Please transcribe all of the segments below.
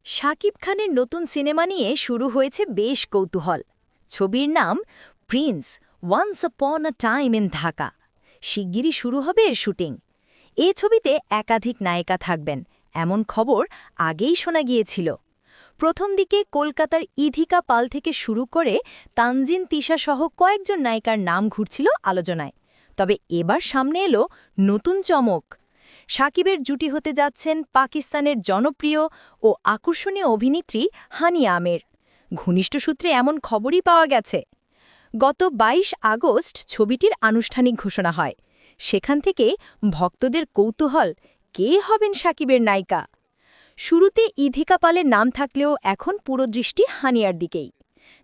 শাকিব খানের নতুন সিনেমা নিয়ে শুরু হয়েছে বেশ কৌতূহল। ছবির নাম Prince once upon a time in Dhaka. শিগগিরই শুরু হবে এর শুটিং। এ ছবিতে একাধিক নায়িকা থাকবেন এমন খবর আগেই শোনা গিয়েছিল। প্রথম দিকে কলকাতার ইধিকা পাল থেকে শুরু করে তানজিন তিশা সহ কয়েকজন নায়িকার নাম ঘুরছিল আলোচনায়। তবে এবার সামনে এলো নতুন চমক। শাকিবের জুটি হতে যাচ্ছেন পাকিস্তানের জনপ্রিয় ও আকর্ষণীয় অভিনেত্রী হানিয়া আমির। ঘনিষ্ঠ সূত্রে এমন খবরই পাওয়া গেছে। গত ২২ আগস্ট ছবিটির আনুষ্ঠানিক ঘোষণা হয়। সেখান থেকে ভক্তদের কৌতূহল, কে হবেন শাকিবের নায়িকা। শুরুতে ইধিকা পালের নাম থাকলেও এখন পুরো দৃষ্টি হানিয়ার দিকেই।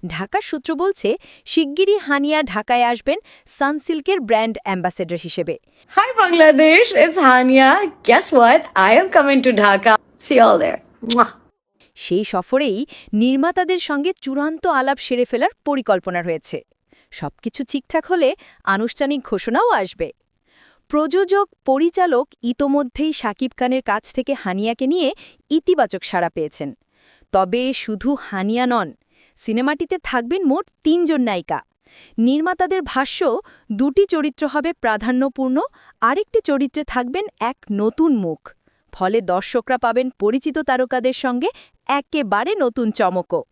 ঢাকার সূত্র বলছে, শিগগিরই হানিয়া ঢাকায় আসবেন সানসিল্কের ব্র্যান্ড অ্যাম্বাসেডর হিসেবে। Hi Bangladesh, it's Hania. Guess what? I am coming to Dhaka. See you all there. Mwah. সেই সফরেই নির্মাতাদের সঙ্গে চূড়ান্ত আলাপ সেরে ফেলার পরিকল্পনা রয়েছে। সবকিছু ঠিকঠাক হলে আনুষ্ঠানিক ঘোষণাও আসবে। প্রযোজক পরিচালক ইতোমধ্যেই শাকিব খানের কাছ থেকে হানিয়াকে নিয়ে ইতিবাচক সাড়া পেয়েছেন। তবে শুধু হানিয়া নন, সিনেমাটিতে থাকবেন মোট ৩ জন নায়িকা। নির্মাতাদের ভাষ্য, ২টি চরিত্র হবে প্রাধান্যপূর্ণ, আরেকটি চরিত্রে থাকবেন এক নতুন মুখ। ফলে দর্শকরা পাবেন পরিচিত তারকাদের সঙ্গে একেবারে নতুন চমকও।